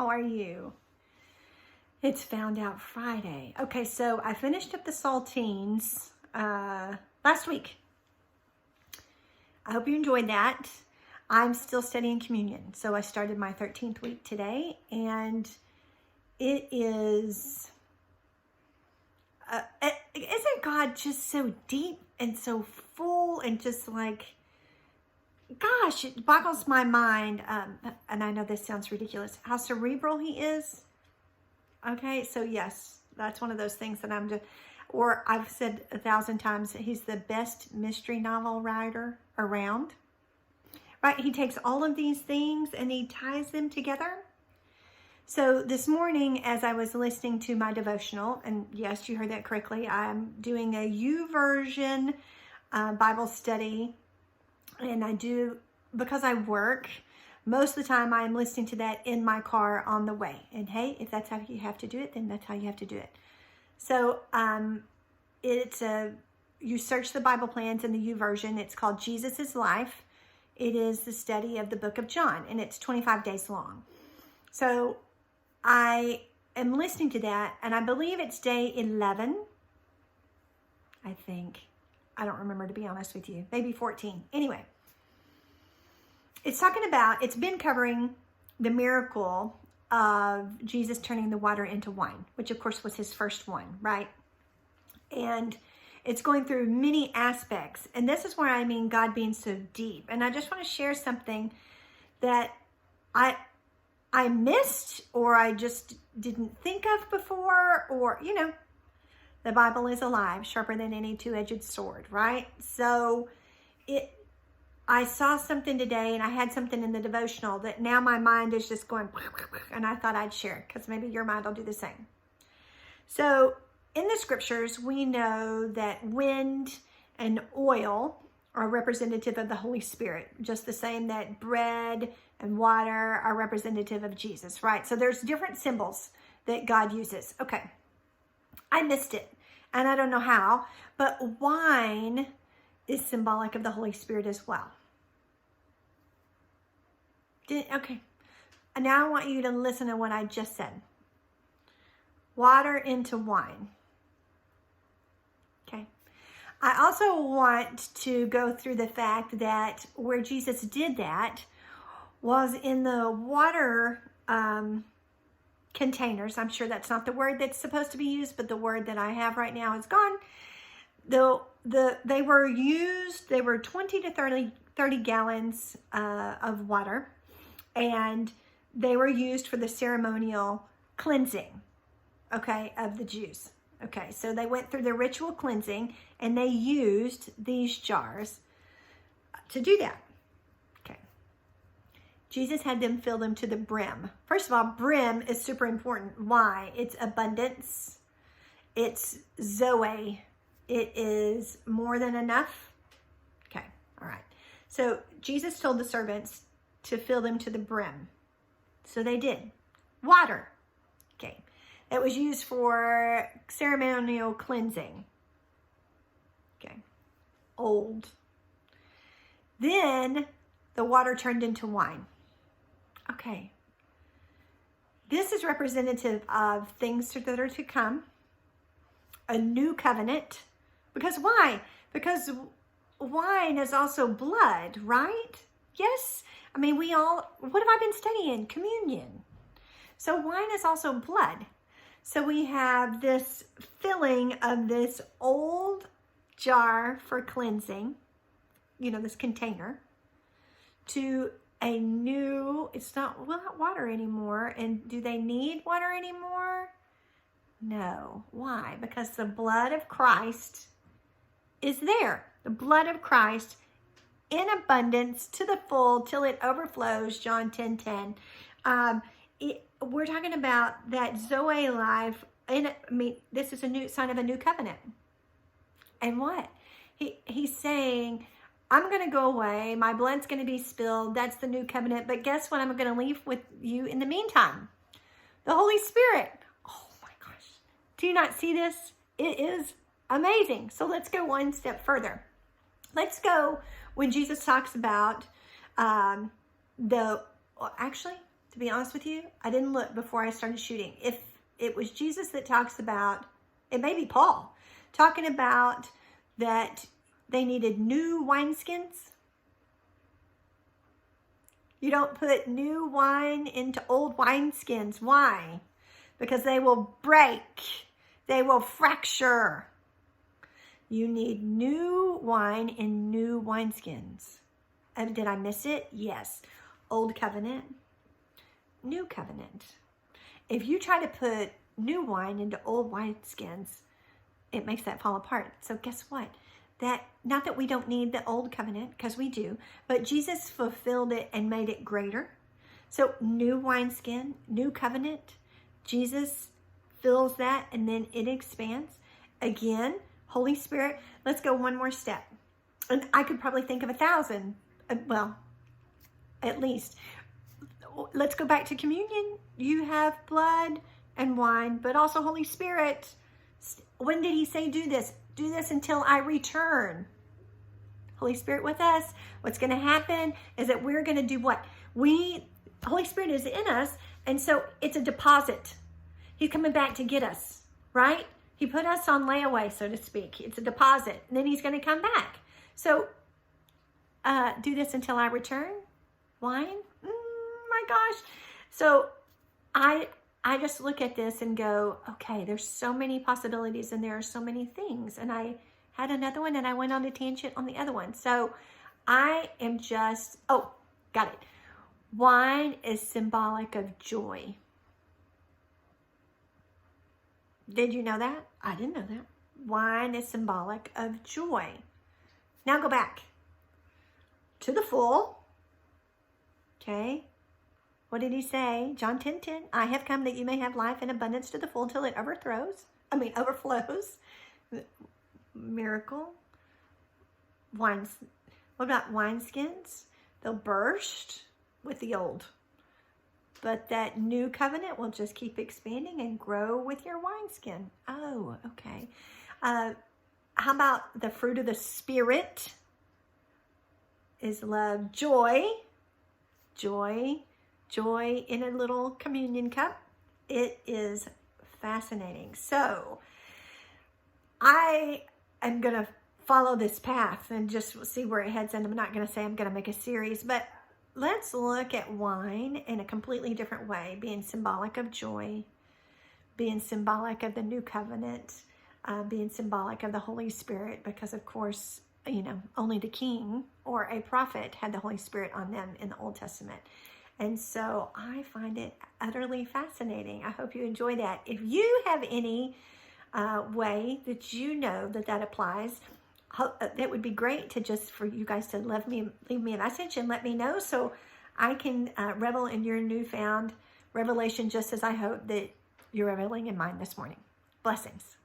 How are you? It's Found Out Friday. Okay, so I finished up the saltines last week. I hope you enjoyed that. I'm still studying communion, so I started my 13th week today, and it is, isn't God just so deep and so full and just like, gosh, it boggles my mind, and I know this sounds ridiculous, how cerebral he is. Okay, so yes, that's one of those things that I'm just, or I've said 1,000 times, he's the best mystery novel writer around. Right, he takes all of these things and he ties them together. So this morning, as I was listening to my devotional, and yes, you heard that correctly, I'm doing a YouVersion Bible study, and I do, because I work, most of the time I'm listening to that in my car on the way. And hey, if that's how you have to do it, then that's how you have to do it. So you search the Bible plans in the YouVersion. It's called Jesus' Life. It is the study of the book of John, and it's 25 days long. So I am listening to that, and I believe it's day 11. I think. I don't remember, to be honest with you. Maybe 14. Anyway, it's talking about, it's been covering the miracle of Jesus turning the water into wine, which of course was his first one, right? And it's going through many aspects. And this is where I mean God being so deep. And I just want to share something that I missed, or I just didn't think of before, or, you know, the Bible is alive, sharper than any two-edged sword, right? So I saw something today, and I had something in the devotional that now my mind is just going, and I thought I'd share, because maybe your mind will do the same. So in the scriptures, we know that wind and oil are representative of the Holy Spirit, just the same that bread and water are representative of Jesus, right? So there's different symbols that God uses. Okay, I missed it, and I don't know how, but wine is symbolic of the Holy Spirit as well. Okay, now I want you to listen to what I just said. Water into wine. Okay. I also want to go through the fact that where Jesus did that was in the water containers. I'm sure that's not the word that's supposed to be used, but the word that I have right now is gone. They were used, they were 20 to 30 gallons of water, and they were used for the ceremonial cleansing, okay, of the Jews. Okay, so they went through the ritual cleansing, and they used these jars to do that. Okay. Jesus had them fill them to the brim. First of all, brim is super important. Why? It's abundance. It's Zoe. It is more than enough. Okay, all right. So Jesus told the servants to fill them to the brim. So they did. Water. Okay. That was used for ceremonial cleansing. Okay. Old. Then the water turned into wine. Okay. This is representative of things that are to come. A new covenant. Because why? Because wine is also blood, right? Yes. I mean, what have I been studying? Communion. So wine is also blood. So we have this filling of this old jar for cleansing, you know, this container, to a new, it's not water anymore. And do they need water anymore? No. Why? Because the blood of Christ is there. The blood of Christ in abundance to the full till it overflows, John 10:10. We're talking about that Zoe life. This is a new sign of a new covenant. And what? He's saying, I'm going to go away. My blood's going to be spilled. That's the new covenant. But guess what? I'm going to leave with you in the meantime. The Holy Spirit. Oh my gosh. Do you not see this? It is amazing. So let's go one step further. Let's go when Jesus talks about actually, To be honest with you, I didn't look before I started shooting. If it was Jesus that talks about, it may be Paul, talking about that they needed new wineskins. You don't put new wine into old wineskins. Why? Because they will break. They will fracture. You need new wine in new wineskins. And did I miss it? Yes. Old covenant, new covenant. If you try to put new wine into old wineskins, it makes that fall apart. So guess what? That, not that we don't need the old covenant, because we do, but Jesus fulfilled it and made it greater. So new wineskin, new covenant, Jesus fills that and then it expands. Again, Holy Spirit, let's go one more step. And I could probably think of 1,000, well, at least. Let's go back to communion. You have blood and wine, but also Holy Spirit. When did he say do this? Do this until I return. Holy Spirit with us. What's going to happen is that we're going to do what? Holy Spirit is in us, and so it's a deposit. He's coming back to get us, right? He put us on layaway, so to speak. It's a deposit, and then he's going to come back. So do this until I return. Wine? My gosh. So I just look at this and go, okay, there's so many possibilities and there are so many things. And I had another one and I went on a tangent on the other one. So I am just, oh, got it. Wine is symbolic of joy. Did you know that? I didn't know that. Wine is symbolic of joy. Now go back to the full. Okay. What did he say? John 10:10. I have come that you may have life in abundance to the full till it overflows. Miracle. Wines. What about wineskins? They'll burst with the old. But that new covenant will just keep expanding and grow with your wineskin. Oh, okay. How about the fruit of the Spirit? Is love, joy. Joy in a little communion cup. It is fascinating. So I am going to follow this path and just see where it heads. And I'm not going to say I'm going to make a series, but let's look at wine in a completely different way, being symbolic of joy, being symbolic of the new covenant, being symbolic of the Holy Spirit, because of course, only the king or a prophet had the Holy Spirit on them in the Old Testament. And so I find it utterly fascinating. I hope you enjoy that. If you have any way that you know that applies, that would be great to just for you guys to leave me a message and let me know so I can revel in your newfound revelation just as I hope that you're reveling in mine this morning. Blessings.